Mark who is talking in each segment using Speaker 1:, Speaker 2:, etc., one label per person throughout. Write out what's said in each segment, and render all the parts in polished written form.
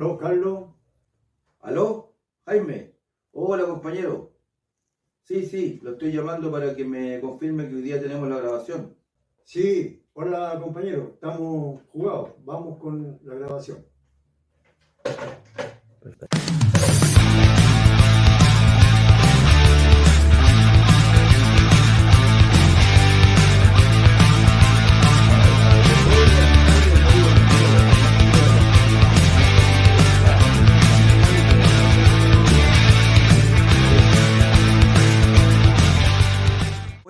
Speaker 1: Aló, Carlos.
Speaker 2: ¿Aló? Jaime. Hola, compañero. Sí, sí, lo estoy llamando para que me confirme que hoy día tenemos la grabación.
Speaker 1: Sí, hola compañero. Estamos jugados. Vamos con la grabación.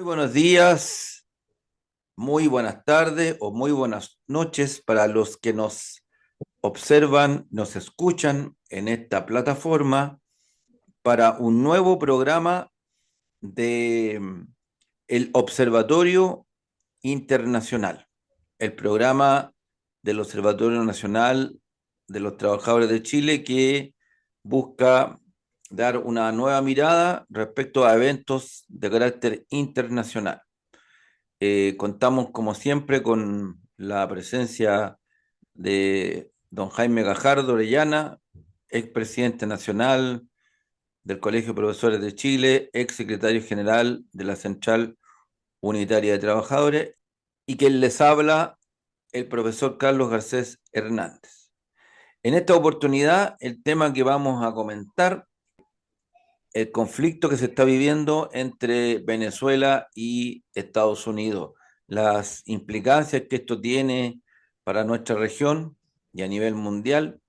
Speaker 2: Muy buenos días, muy buenas tardes o muy buenas noches para los que nos observan, nos escuchan en esta plataforma para un nuevo programa de el Observatorio Internacional, el programa del Observatorio Nacional de los Trabajadores de Chile que busca dar una nueva mirada respecto a eventos de carácter internacional. Contamos, como siempre, con la presencia de don Jaime Gajardo Orellana, expresidente nacional del Colegio de Profesores de Chile, ex secretario general de la Central Unitaria de Trabajadores, y quien les habla, el profesor Carlos Garcés Hernández. En esta oportunidad, el tema que vamos a comentar, el conflicto que se está viviendo entre Venezuela y Estados Unidos, las implicancias que esto tiene para nuestra región y a nivel mundial,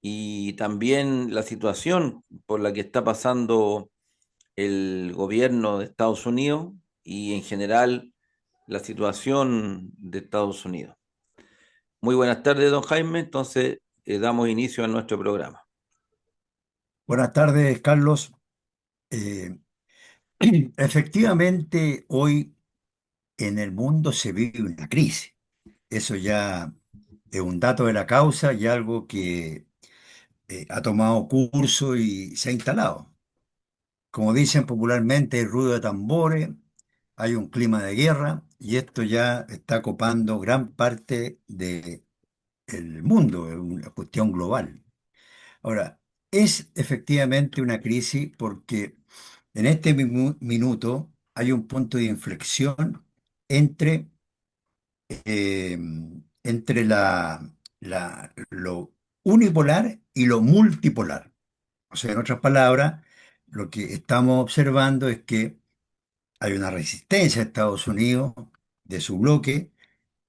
Speaker 2: y también la situación por la que está pasando el gobierno de Estados Unidos y en general la situación de Estados Unidos. Muy buenas tardes, don Jaime. Entonces, damos inicio a nuestro programa.
Speaker 1: Buenas tardes, Carlos. Eh, Efectivamente, hoy en el mundo se vive una crisis. Eso ya es un dato de la causa y algo que ha tomado curso y se ha instalado. Como dicen popularmente, hay ruido de tambores, hay un clima de guerra y esto ya está copando gran parte del mundo, es una cuestión global. Ahora, es efectivamente una crisis porque en este minuto hay un punto de inflexión entre, eh, entre lo unipolar y lo multipolar. O sea, en otras palabras, lo que estamos observando es que hay una resistencia de Estados Unidos, de su bloque,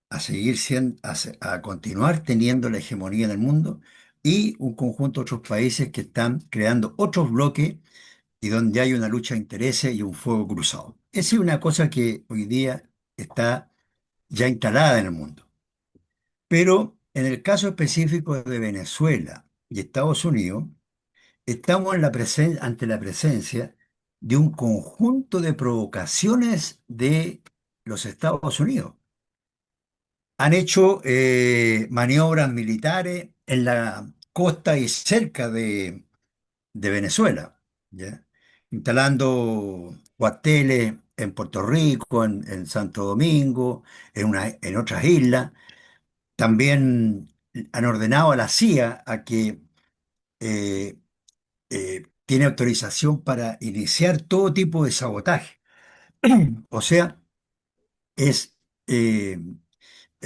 Speaker 1: a seguir siendo, a continuar teniendo la hegemonía en el mundo y un conjunto de otros países que están creando otros bloques y donde hay una lucha de intereses y un fuego cruzado. Esa es una cosa que hoy día está ya instalada en el mundo. Pero en el caso específico de Venezuela y Estados Unidos, estamos en ante la presencia de un conjunto de provocaciones de los Estados Unidos. Han hecho maniobras militares en la costa y cerca de Venezuela, ¿ya? Instalando cuarteles en Puerto Rico, en Santo Domingo, en otras islas. También han ordenado a la CIA a que eh, tiene autorización para iniciar todo tipo de sabotaje. O sea, es, eh,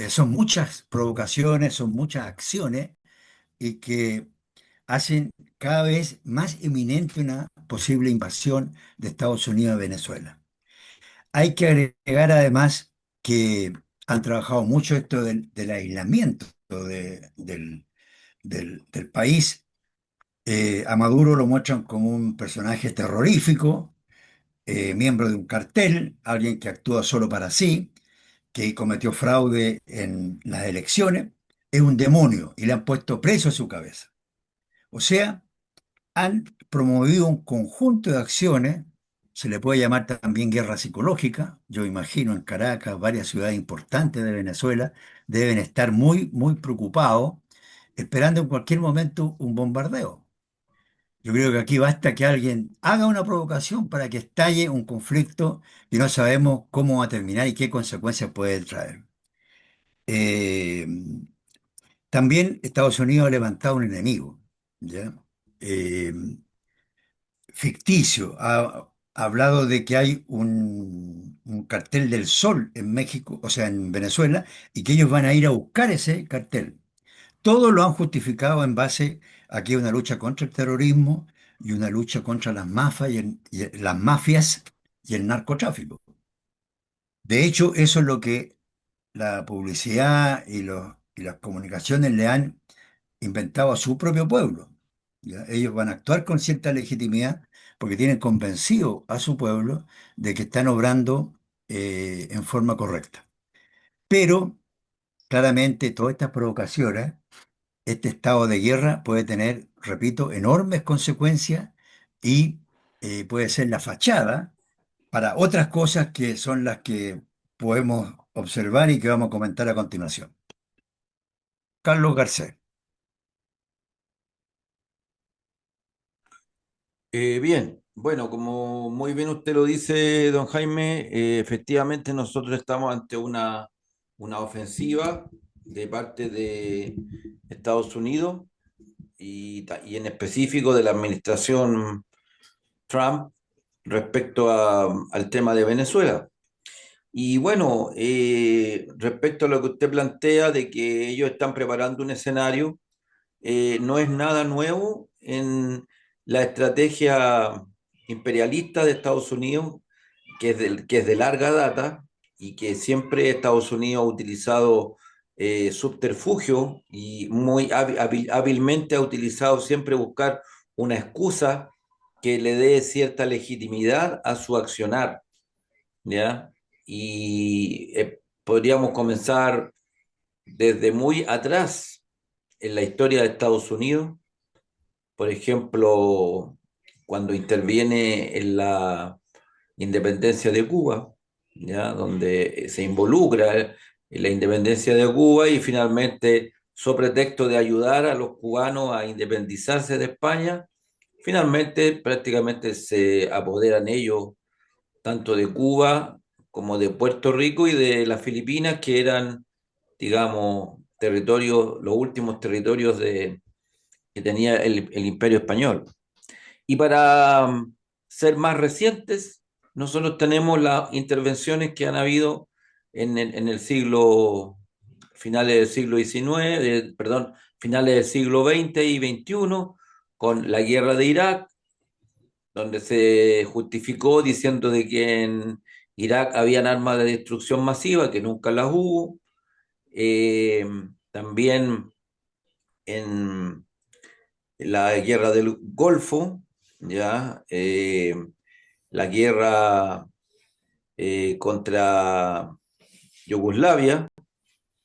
Speaker 1: son muchas provocaciones, son muchas acciones y que hacen cada vez más inminente una posible invasión de Estados Unidos a Venezuela. Hay que agregar además que han trabajado mucho esto del aislamiento del país. A Maduro lo muestran como un personaje terrorífico, miembro de un cartel, alguien que actúa solo para sí, que cometió fraude en las elecciones, es un demonio y le han puesto preso a su cabeza. O sea, han promovido un conjunto de acciones, se le puede llamar también guerra psicológica. Yo imagino en Caracas, varias ciudades importantes de Venezuela deben estar muy, muy preocupados, esperando en cualquier momento un bombardeo. Yo creo que aquí basta que alguien haga una provocación para que estalle un conflicto y no sabemos cómo va a terminar y qué consecuencias puede traer. Eh, También Estados Unidos ha levantado un enemigo, ¿ya? Eh, ficticio. Ha hablado de que hay un cartel del Sol en México, o sea, en Venezuela, y que ellos van a ir a buscar ese cartel. Todo lo han justificado en base a que hay una lucha contra el terrorismo y una lucha contra las mafias las mafias y el narcotráfico. De hecho, eso es lo que la publicidad y las comunicaciones le han inventado a su propio pueblo. ¿Ya? Ellos van a actuar con cierta legitimidad porque tienen convencido a su pueblo de que están obrando en forma correcta. Pero claramente todas estas provocaciones, este estado de guerra puede tener, repito, enormes consecuencias y puede ser la fachada para otras cosas que son las que podemos observar y que vamos a comentar a continuación. Carlos Garcés.
Speaker 2: Bien, bueno, como muy bien usted lo dice, don Jaime, efectivamente nosotros estamos ante una ofensiva de parte de Estados Unidos y en específico de la administración Trump respecto al tema de Venezuela. Y bueno, respecto a lo que usted plantea de que ellos están preparando un escenario, no es nada nuevo en la estrategia imperialista de Estados Unidos, que es de larga data y que siempre Estados Unidos ha utilizado subterfugio y muy hábilmente ha utilizado siempre buscar una excusa que le dé cierta legitimidad a su accionar, ¿ya? Y podríamos comenzar desde muy atrás en la historia de Estados Unidos, por ejemplo, cuando interviene en la independencia de Cuba, ¿ya? Donde se involucra en la independencia de Cuba y finalmente, sobre pretexto de ayudar a los cubanos a independizarse de España, finalmente prácticamente se apoderan ellos tanto de Cuba como de Puerto Rico y de las Filipinas, que eran, digamos, territorios, los últimos territorios que tenía el Imperio Español. Y para ser más recientes, nosotros tenemos las intervenciones que han habido en el siglo, finales del siglo XIX, perdón, finales del siglo XX y XXI, con la guerra de Irak, donde se justificó diciendo de que en Irak habían armas de destrucción masiva, que nunca las hubo. Eh, También en la guerra del Golfo, ¿ya? La guerra contra Yugoslavia,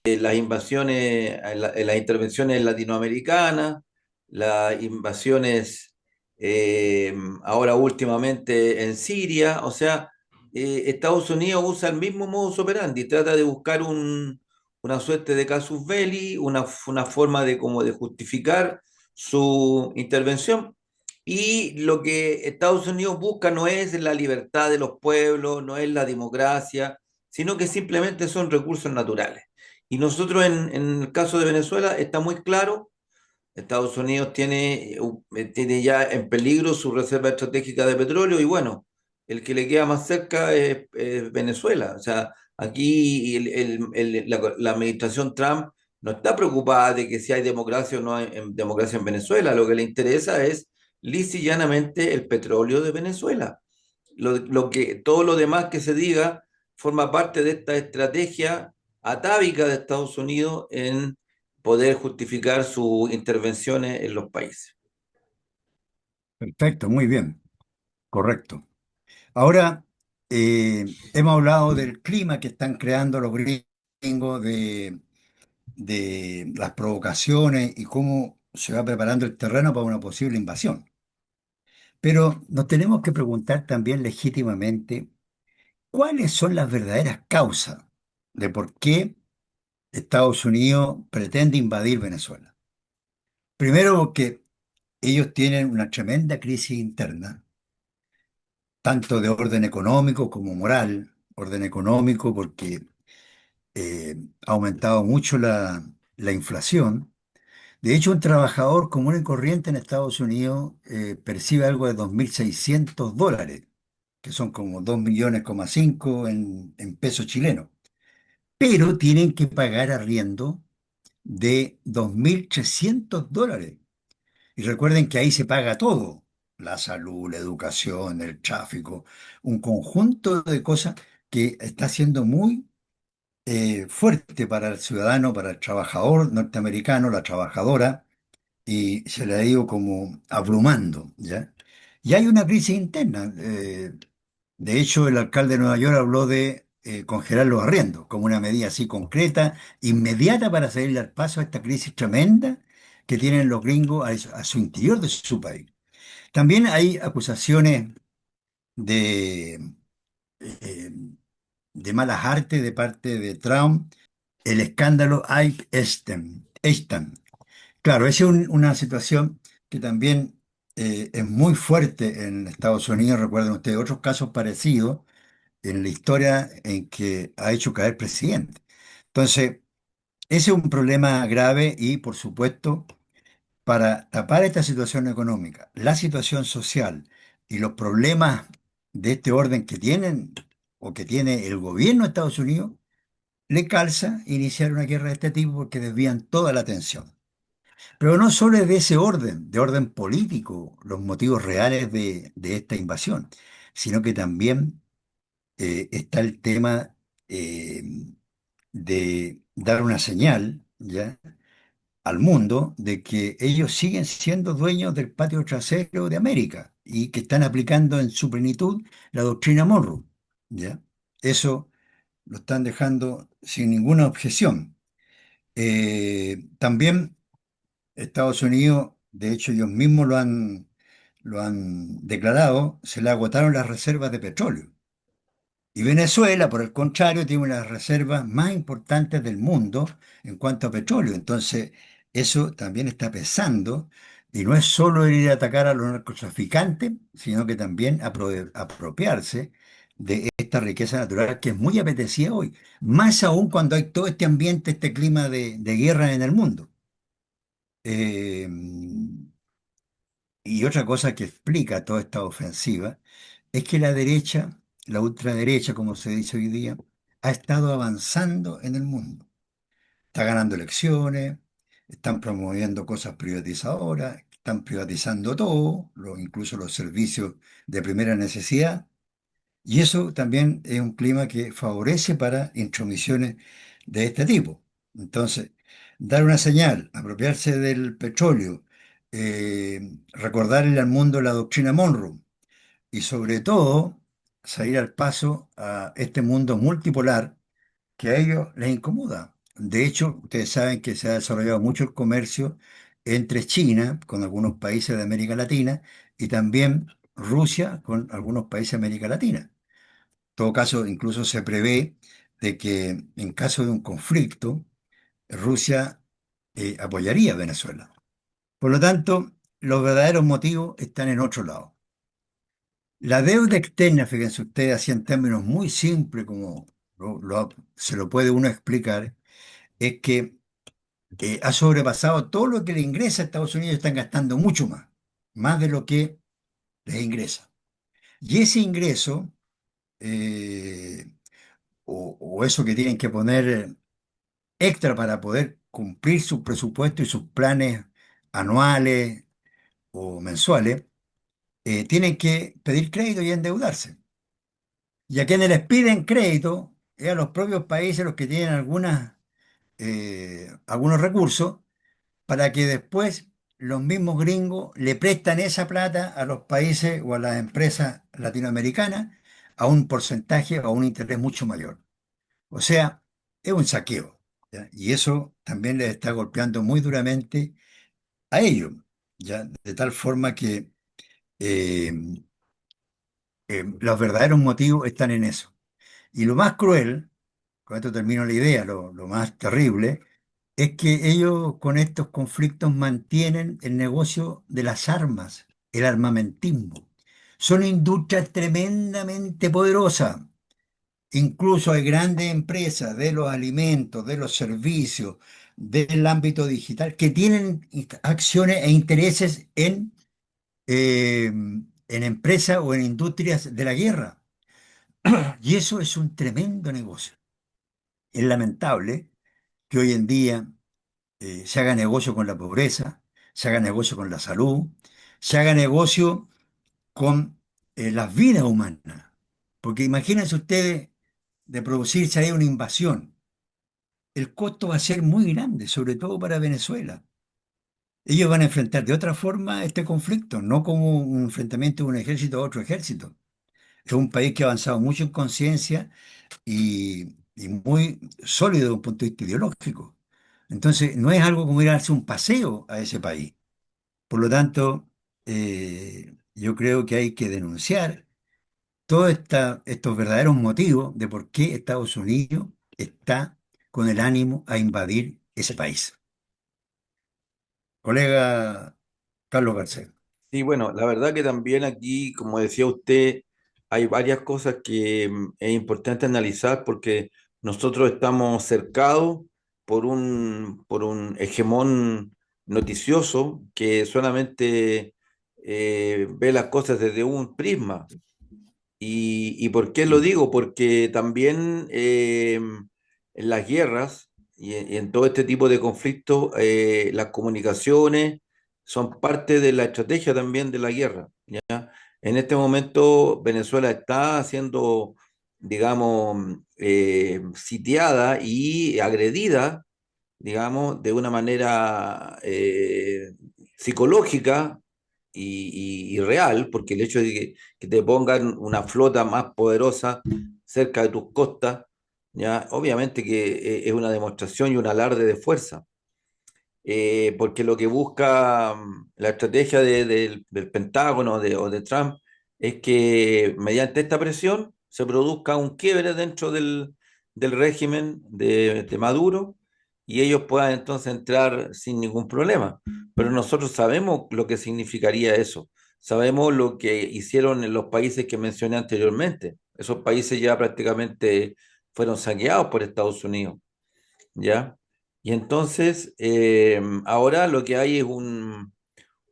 Speaker 2: las invasiones, las intervenciones latinoamericanas, las invasiones eh, ahora últimamente en Siria, o sea, Estados Unidos usa el mismo modus operandi, trata de buscar una suerte de casus belli, una forma de como de justificar su intervención. Y lo que Estados Unidos busca no es la libertad de los pueblos, no es la democracia, sino que simplemente son recursos naturales. Y nosotros en el caso de Venezuela está muy claro, Estados Unidos tiene ya en peligro su reserva estratégica de petróleo y bueno, el que le queda más cerca es Venezuela. O sea, aquí la administración Trump no está preocupada de que si hay democracia o no hay democracia en Venezuela, lo que le interesa es lisa y llanamente el petróleo de Venezuela. Todo lo demás que se diga forma parte de esta estrategia atávica de Estados Unidos en poder justificar sus intervenciones en los países.
Speaker 1: Perfecto, muy bien, correcto. Ahora, hemos hablado del clima que están creando los gringos, de las provocaciones y cómo se va preparando el terreno para una posible invasión. Pero nos tenemos que preguntar también legítimamente cuáles son las verdaderas causas de por qué Estados Unidos pretende invadir Venezuela. Primero, porque ellos tienen una tremenda crisis interna, tanto de orden económico como moral. Orden económico porque ha aumentado mucho la inflación, De hecho, un trabajador común y corriente en Estados Unidos percibe algo de $2.600, que son como 2,5 millones en pesos chilenos, pero tienen que pagar arriendo de $2.300. Y recuerden que ahí se paga todo, la salud, la educación, el tráfico, un conjunto de cosas que está siendo muy fuerte para el ciudadano, para el trabajador norteamericano, la trabajadora, y se le ha ido como abrumando, ¿ya? Y hay una crisis interna. De hecho, el alcalde de Nueva York habló de congelar los arriendos como una medida así concreta, inmediata para salir al paso a esta crisis tremenda que tienen los gringos a su interior de su país. También hay acusaciones de, eh, de malas artes de parte de Trump, el escándalo Ike Epstein. Claro, esa es una situación que también es muy fuerte en Estados Unidos. Recuerden ustedes otros casos parecidos en la historia en que ha hecho caer presidente. Entonces, ese es un problema grave y, por supuesto, para tapar esta situación económica, la situación social y los problemas de este orden que tienen o que tiene el gobierno de Estados Unidos, le calza iniciar una guerra de este tipo porque desvían toda la atención. Pero no solo es de orden político, los motivos reales de esta invasión, sino que también está el tema eh, de dar una señal, ¿ya?, al mundo de que ellos siguen siendo dueños del patio trasero de América y que están aplicando en su plenitud la doctrina Monroe, ¿ya? Eso lo están dejando sin ninguna objeción. También Estados Unidos, de hecho ellos mismos lo han declarado, se le agotaron las reservas de petróleo. Y Venezuela, por el contrario, tiene una de las reservas más importantes del mundo en cuanto a petróleo. Entonces, eso también está pesando. Y no es solo el ir a atacar a los narcotraficantes, sino que también apropiarse de esta riqueza natural que es muy apetecida hoy. Más aún cuando hay todo este ambiente, este clima de guerra en el mundo. Eh, y otra cosa que explica toda esta ofensiva es que la derecha, la ultraderecha, como se dice hoy día, ha estado avanzando en el mundo. Está ganando elecciones, están promoviendo cosas privatizadoras, están privatizando todo, incluso los servicios de primera necesidad. Y eso también es un clima que favorece para intromisiones de este tipo. Entonces, dar una señal, apropiarse del petróleo, recordarle al mundo la doctrina Monroe y sobre todo salir al paso a este mundo multipolar que a ellos les incomoda. De hecho, ustedes saben que se ha desarrollado mucho el comercio entre China con algunos países de América Latina y también Rusia con algunos países de América Latina. En todo caso, incluso se prevé de que en caso de un conflicto, Rusia apoyaría a Venezuela. Por lo tanto, los verdaderos motivos están en otro lado. La deuda externa, fíjense ustedes, así en términos muy simples, como se lo puede uno explicar, es que ha sobrepasado todo lo que le ingresa a Estados Unidos, están gastando mucho más, más de lo que les ingresa. Y ese ingreso, eh, o eso que tienen que poner extra para poder cumplir su presupuesto y sus planes anuales o mensuales, tienen que pedir crédito y endeudarse. Y a quienes les piden crédito es a los propios países los que tienen algunos recursos para que después los mismos gringos le prestan esa plata a los países o a las empresas latinoamericanas a un porcentaje o a un interés mucho mayor. O sea, es un saqueo, ¿ya? Y eso también les está golpeando muy duramente a ellos, ¿ya? De tal forma que eh, los verdaderos motivos están en eso. Y lo más cruel, con esto termino la idea, lo más terrible, es que ellos con estos conflictos mantienen el negocio de las armas, el armamentismo. Son industrias tremendamente poderosas. Incluso hay grandes empresas de los alimentos, de los servicios, del ámbito digital que tienen acciones e intereses en empresas o en industrias de la guerra. Y eso es un tremendo negocio. Es lamentable que hoy en día se haga negocio con la pobreza, se haga negocio con la salud, se haga negocio con las vidas humanas. Porque imagínense ustedes de producirse ahí una invasión. El costo va a ser muy grande, sobre todo para Venezuela. Ellos van a enfrentar de otra forma este conflicto, no como un enfrentamiento de un ejército a otro ejército. Es un país que ha avanzado mucho en conciencia y muy sólido desde un punto de vista ideológico. Entonces, no es algo como ir a darse un paseo a ese país. Por lo tanto, yo creo que hay que denunciar todos estos verdaderos motivos de por qué Estados Unidos está con el ánimo a invadir ese país. Colega Carlos García.
Speaker 2: Sí, bueno, la verdad que también aquí, como decía usted, hay varias cosas que es importante analizar porque nosotros estamos cercados por un hegemón noticioso que solamente ve las cosas desde un prisma. Y por qué lo digo? Porque también en las guerras y en todo este tipo de conflictos, las comunicaciones son parte de la estrategia también de la guerra, ¿ya? En este momento Venezuela está siendo, digamos, sitiada y agredida, digamos, de una manera psicológica y real, porque el hecho de que te pongan una flota más poderosa cerca de tus costas, ya, obviamente que es una demostración y un alarde de fuerza, porque lo que busca la estrategia del Pentágono o de Trump es que mediante esta presión se produzca un quiebre dentro del régimen de Maduro y ellos puedan entonces entrar sin ningún problema. Pero nosotros sabemos lo que significaría eso. Sabemos lo que hicieron en los países que mencioné anteriormente. Esos países ya prácticamente fueron saqueados por Estados Unidos. ¿Ya? Y entonces, ahora lo que hay es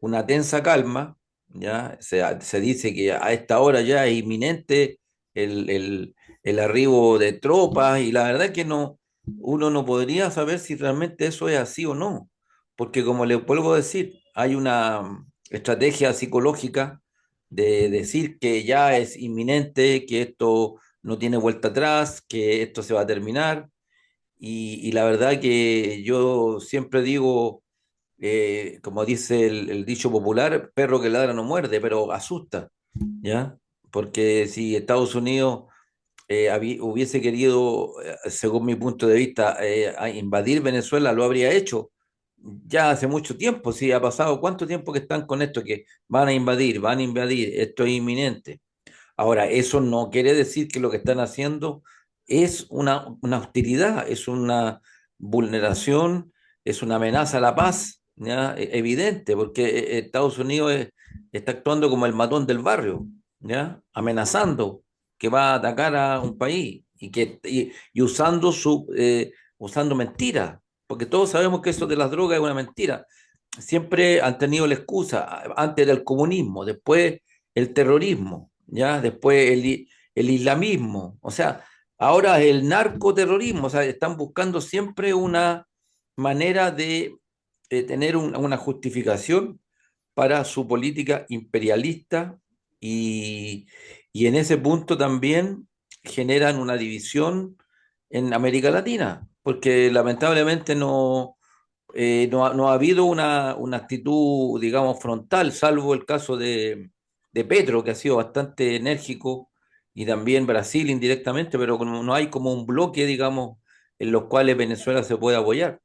Speaker 2: una tensa calma, ¿ya? Se dice que a esta hora ya es inminente el, el- el arribo de tropas y la verdad es que no, uno no podría saber si realmente eso es así o no, porque como le vuelvo a decir, hay una estrategia psicológica de decir que ya es inminente, que esto no tiene vuelta atrás, que esto se va a terminar y la verdad que yo siempre digo, como dice el dicho popular, perro que ladra no muerde, pero asusta, ¿ya? Porque si Estados Unidos hubiese querido, según mi punto de vista, a invadir Venezuela, lo habría hecho ya hace mucho tiempo. Sí, ha pasado cuánto tiempo que están con esto, que van a invadir, esto es inminente. Ahora, eso no quiere decir que lo que están haciendo es una hostilidad, es una vulneración, es una amenaza a la paz, ¿ya? Evidente, porque Estados Unidos está actuando como el matón del barrio, ¿ya? Amenazando que va a atacar a un país y usando usando mentiras, porque todos sabemos que eso de las drogas es una mentira. Siempre han tenido la excusa, antes era el comunismo, después el terrorismo, ¿ya? Después el islamismo, o sea, ahora el narcoterrorismo, o sea, están buscando siempre una manera de tener una justificación para su política imperialista y, y en ese punto también generan una división en América Latina, porque lamentablemente no ha habido una actitud, digamos, frontal, salvo el caso de Petro, que ha sido bastante enérgico, y también Brasil indirectamente, pero no hay como un bloque, digamos, en los cuales Venezuela se puede apoyar.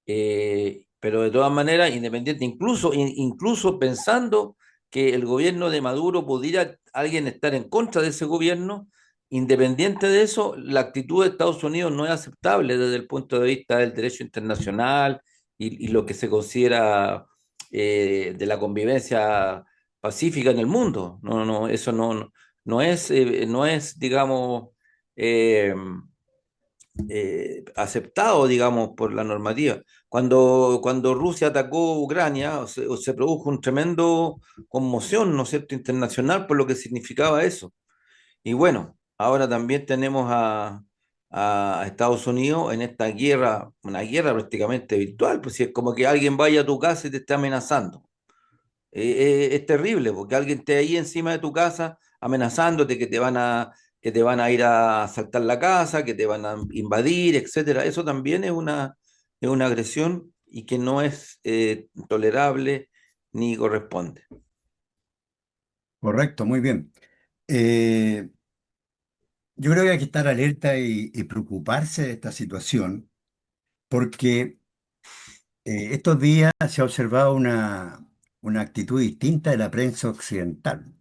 Speaker 2: Pero de todas maneras, independiente, incluso pensando que el gobierno de Maduro pudiera alguien estar en contra de ese gobierno, independiente de eso, la actitud de Estados Unidos no es aceptable desde el punto de vista del derecho internacional y lo que se considera de la convivencia pacífica en el mundo. Eso no es, digamos, eh, aceptado, digamos, por la normativa. Cuando Rusia atacó Ucrania, se produjo un tremendo conmoción, ¿no es cierto?, internacional por lo que significaba eso. Y bueno, ahora también tenemos a Estados Unidos en esta guerra, una guerra prácticamente virtual, pues si es como que alguien vaya a tu casa y te esté amenazando. Es terrible porque alguien esté ahí encima de tu casa amenazándote que te van a ir a asaltar la casa, que te van a invadir, etcétera. Eso también es una agresión y que no es tolerable ni corresponde.
Speaker 1: Correcto, muy bien. Eh, yo creo que hay que estar alerta y preocuparse de esta situación porque estos días se ha observado una actitud distinta de la prensa occidental,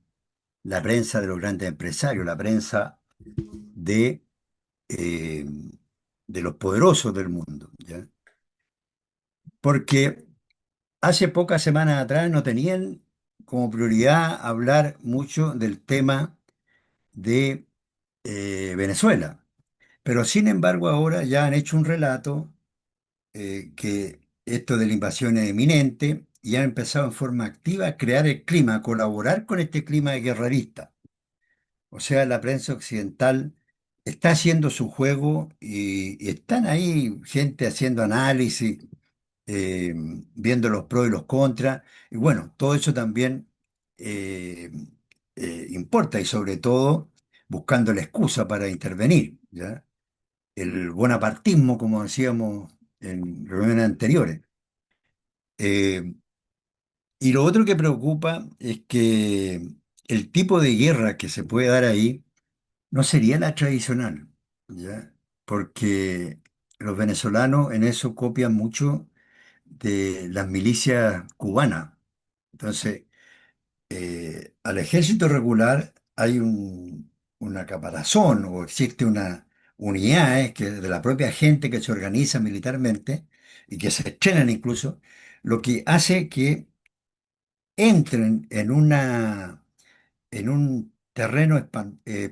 Speaker 1: la prensa de los grandes empresarios, la prensa de, eh, de los poderosos del mundo, ¿ya? Porque hace pocas semanas atrás no tenían como prioridad hablar mucho del tema de Venezuela, pero sin embargo ahora ya han hecho un relato que esto de la invasión es eminente y han empezado en forma activa a crear el clima, a colaborar con este clima de guerrerista. O sea, la prensa occidental está haciendo su juego y están ahí gente haciendo análisis, eh, viendo los pros y los contras. Y bueno, todo eso también eh, importa y sobre todo buscando la excusa para intervenir, ¿ya? El bonapartismo, como decíamos en reuniones anteriores. Eh, y lo otro que preocupa es que el tipo de guerra que se puede dar ahí no sería la tradicional, ¿ya? Porque los venezolanos en eso copian mucho de las milicias cubanas. Entonces, al ejército regular hay una caparazón o existe una unidades que de la propia gente que se organiza militarmente y que se entrenan incluso, lo que hace que entren en un terreno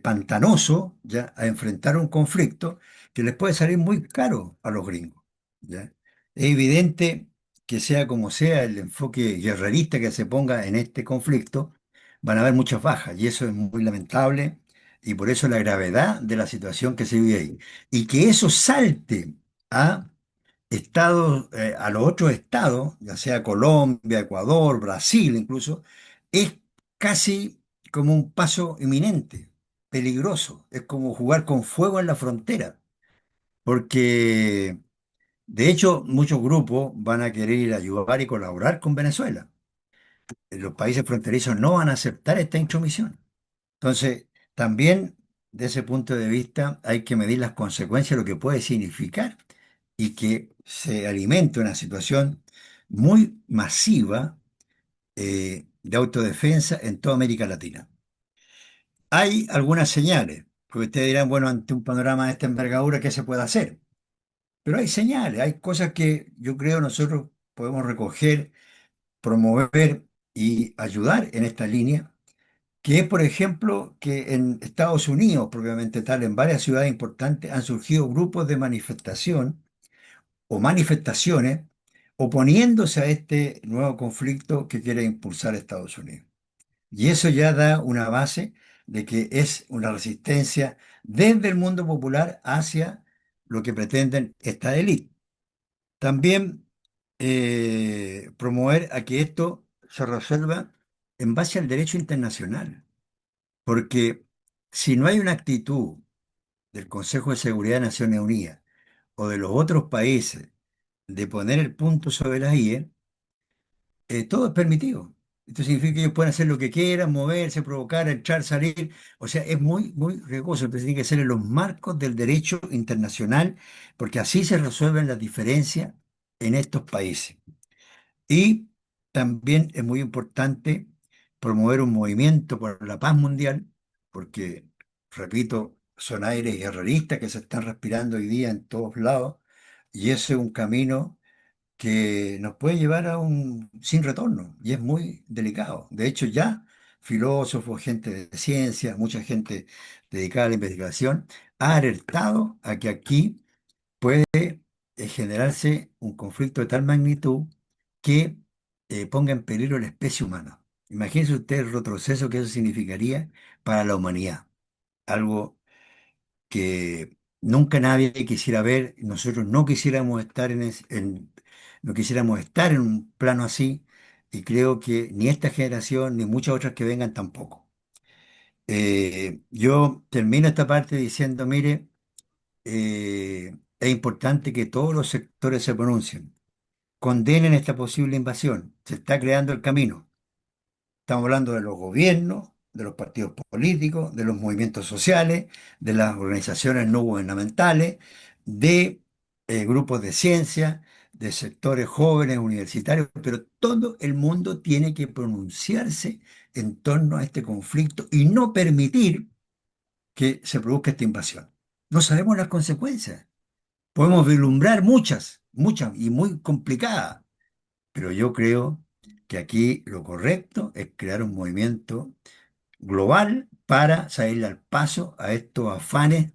Speaker 1: pantanoso, ¿ya? A enfrentar un conflicto que les puede salir muy caro a los gringos, ¿ya? Es evidente que sea como sea el enfoque guerrerista que se ponga en este conflicto, van a haber muchas bajas y eso es muy lamentable y por eso la gravedad de la situación que se vive ahí. Y que eso salte a estados, a los otros estados, ya sea Colombia, Ecuador, Brasil incluso, es casi como un paso inminente, peligroso. Es como jugar con fuego en la frontera, porque de hecho muchos grupos van a querer ayudar y colaborar con Venezuela. Los países fronterizos no van a aceptar esta intromisión. Entonces, también de ese punto de vista hay que medir las consecuencias de lo que puede significar y que se alimente una situación muy masiva de autodefensa en toda América Latina. Hay algunas señales, porque ustedes dirán, bueno, ante un panorama de esta envergadura, ¿qué se puede hacer? Pero hay señales, hay cosas que yo creo nosotros podemos recoger, promover y ayudar en esta línea que es, por ejemplo, que en Estados Unidos, propiamente tal, en varias ciudades importantes, han surgido grupos de manifestación o manifestaciones oponiéndose a este nuevo conflicto que quiere impulsar Estados Unidos. Y eso ya da una base de que es una resistencia desde el mundo popular hacia lo que pretenden esta élite. También promover a que esto se resuelva en base al derecho internacional. Porque si no hay una actitud del Consejo de Seguridad de Naciones Unidas o de los otros países de poner el punto sobre las IE, todo es permitido. Esto significa que ellos pueden hacer lo que quieran, moverse, provocar, entrar, salir. O sea, es muy, muy riesgoso. Entonces tiene que ser en los marcos del derecho internacional, porque así se resuelven las diferencias en estos países. Y también es muy importante promover un movimiento por la paz mundial, porque, repito, son aires guerreristas que se están respirando hoy día en todos lados, y ese es un camino que nos puede llevar a un sin retorno, y es muy delicado. De hecho, ya filósofos, gente de ciencia, mucha gente dedicada a la investigación, ha alertado a que aquí puede generarse un conflicto de tal magnitud que ponga en peligro la especie humana. Imagínense usted el retroceso que eso significaría para la humanidad. Algo que nunca nadie quisiera ver, nosotros no quisiéramos estar no quisiéramos estar en un plano así, y creo que ni esta generación ni muchas otras que vengan tampoco. Yo termino esta parte diciendo, mire, es importante que todos los sectores se pronuncien, condenen esta posible invasión, se está creando el camino. Estamos hablando de los gobiernos, de los partidos políticos, de los movimientos sociales, de las organizaciones no gubernamentales, de grupos de ciencia, de sectores jóvenes, universitarios, pero todo el mundo tiene que pronunciarse en torno a este conflicto y no permitir que se produzca esta invasión. No sabemos las consecuencias. Podemos vislumbrar muchas, muchas y muy complicadas, pero yo creo que aquí lo correcto es crear un movimiento global para salirle al paso a estos afanes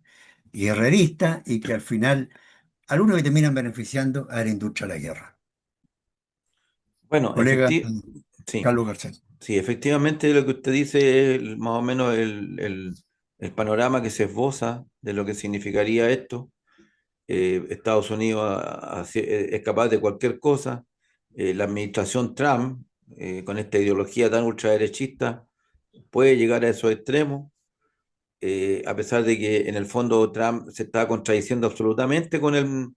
Speaker 1: guerreristas y que al final, algunos que terminan beneficiando a la industria de la guerra.
Speaker 2: Bueno,
Speaker 1: Colega
Speaker 2: sí,
Speaker 1: Carlos Garcés.
Speaker 2: sí, efectivamente lo que usted dice es más o menos el panorama que se esboza de lo que significaría esto. Estados Unidos es capaz de cualquier cosa. La administración Trump, con esta ideología tan ultraderechista, puede llegar a esos extremos, a pesar de que en el fondo Trump se está contradiciendo absolutamente con el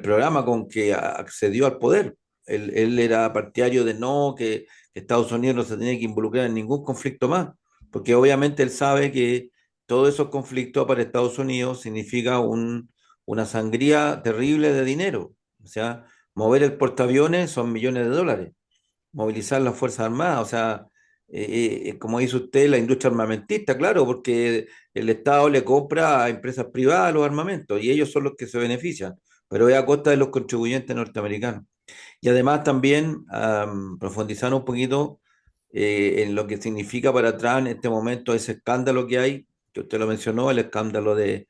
Speaker 2: programa con que accedió al poder. Él era partidario de no, que Estados Unidos no se tenía que involucrar en ningún conflicto más, porque obviamente él sabe que todos esos conflictos para Estados Unidos significa una sangría terrible de dinero. O sea, mover el portaaviones son millones de dólares, movilizar las Fuerzas Armadas, o sea, como dice usted, la industria armamentista, claro, porque el Estado le compra a empresas privadas los armamentos y ellos son los que se benefician, pero es a costa de los contribuyentes norteamericanos. Y además también profundizar un poquito en lo que significa para Trump en este momento ese escándalo que hay, que usted lo mencionó, el escándalo del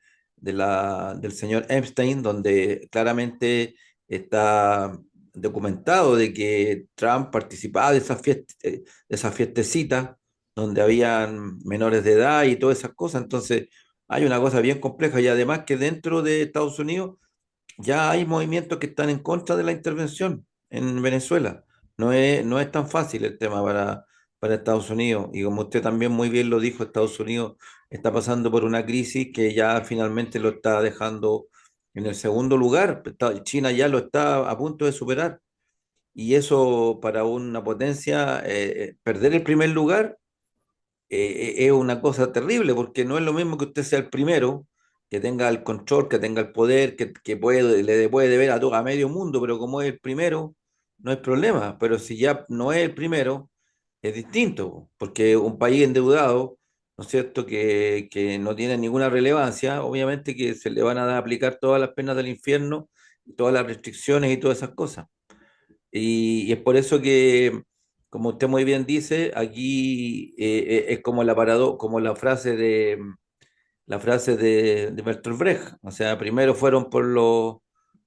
Speaker 2: señor Epstein, donde claramente está documentado de que Trump participaba de esas fiestecitas donde habían menores de edad y todas esas cosas. Entonces, hay una cosa bien compleja y además que dentro de Estados Unidos ya hay movimientos que están en contra de la intervención en Venezuela. No es tan fácil el tema para Estados Unidos. Y como usted también muy bien lo dijo, Estados Unidos está pasando por una crisis que ya finalmente lo está dejando en el segundo lugar. China ya lo está a punto de superar. Y eso para una potencia, perder el primer lugar es una cosa terrible, porque no es lo mismo que usted sea el primero, que tenga el control, que tenga el poder, que puede deber a medio mundo, pero como es el primero, no hay problema. Pero si ya no es el primero, es distinto, porque un país endeudado, ¿no es cierto?, que no tiene ninguna relevancia, obviamente que se le van a aplicar todas las penas del infierno, todas las restricciones y todas esas cosas. Y es por eso que, como usted muy bien dice, aquí es como como la frase de Bertolt Brecht. O sea, primero fueron por los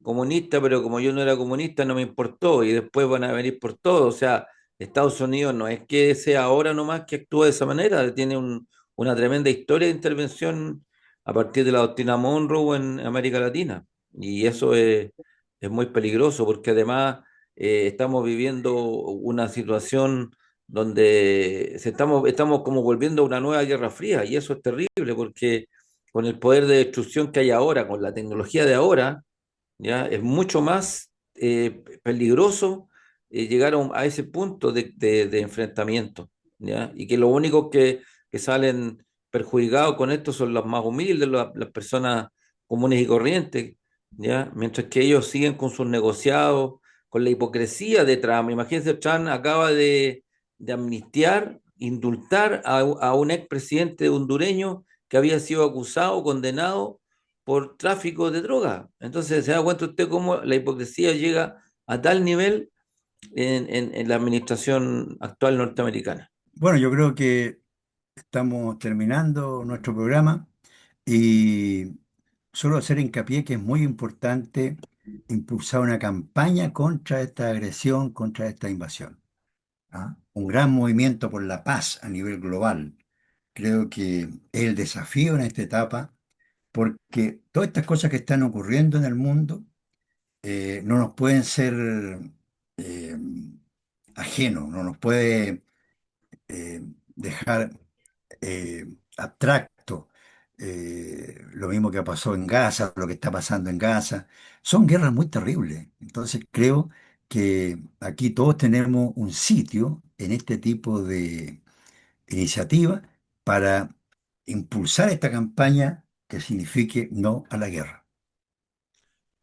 Speaker 2: comunistas, pero como yo no era comunista, no me importó, y después van a venir por todo. O sea, Estados Unidos no es que sea ahora nomás que actúa de esa manera, tiene una tremenda historia de intervención a partir de la doctrina Monroe en América Latina. Y eso es muy peligroso porque además estamos viviendo una situación donde estamos como volviendo a una nueva Guerra Fría, y eso es terrible porque con el poder de destrucción que hay ahora, con la tecnología de ahora, ya es mucho más peligroso llegar a ese punto de enfrentamiento, ya, y que lo único que salen perjudicados con esto son los más humildes, las personas comunes y corrientes, ya, mientras que ellos siguen con sus negociados, con la hipocresía de Trump. Imagínense, Trump acaba de amnistiar, indultar a un expresidente hondureño que había sido acusado, condenado por tráfico de droga. Entonces, ¿se da cuenta usted cómo la hipocresía llega a tal nivel en la administración actual norteamericana?
Speaker 1: Bueno, yo creo que estamos terminando nuestro programa y solo hacer hincapié que es muy importante impulsar una campaña contra esta agresión, contra esta invasión. ¿Ah? Un gran movimiento por la paz a nivel global. Creo que es el desafío en esta etapa, porque todas estas cosas que están ocurriendo en el mundo no nos pueden ser eh, ajenos, no nos puede dejar abstracto. Lo mismo que pasó en Gaza, lo que está pasando en Gaza. Son guerras muy terribles. Entonces creo que aquí todos tenemos un sitio en este tipo de iniciativa para impulsar esta campaña que signifique no a la guerra.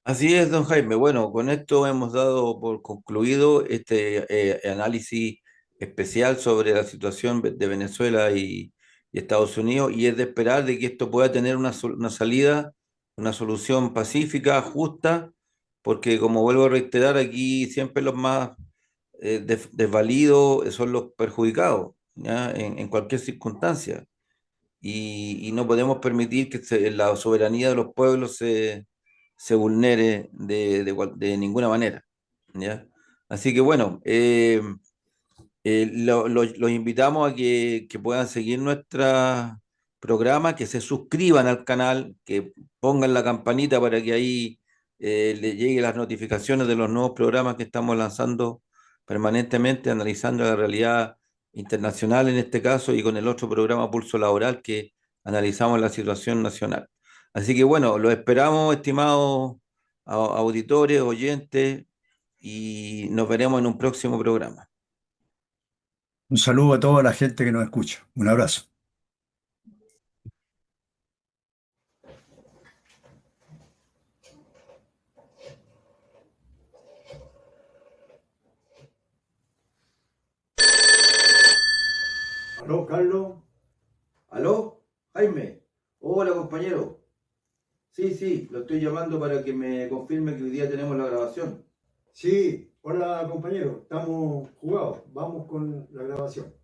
Speaker 2: Así es, don Jaime. Bueno, con esto hemos dado por concluido este análisis especial sobre la situación de Venezuela y Estados Unidos, y es de esperar de que esto pueda tener una salida, una solución pacífica, justa, porque como vuelvo a reiterar, aquí siempre los más desvalidos son los perjudicados, ¿ya? En cualquier circunstancia. Y no podemos permitir que la soberanía de los pueblos se vulnere de ninguna manera, ¿ya? Así que bueno, los invitamos a que puedan seguir nuestra programa, que se suscriban al canal, que pongan la campanita para que ahí le lleguen las notificaciones de los nuevos programas que estamos lanzando permanentemente, analizando la realidad internacional en este caso y con el otro programa Pulso Laboral que analizamos la situación nacional. Así que bueno, los esperamos, estimados auditores, oyentes, y nos veremos en un próximo programa.
Speaker 1: Un saludo a toda la gente que nos escucha. Un abrazo.
Speaker 2: Aló, Carlos. Aló, Jaime. Hola, compañero. Sí, sí, lo estoy llamando para que me confirme que hoy día tenemos la grabación.
Speaker 1: Sí, hola compañero, estamos jugados, vamos con la grabación.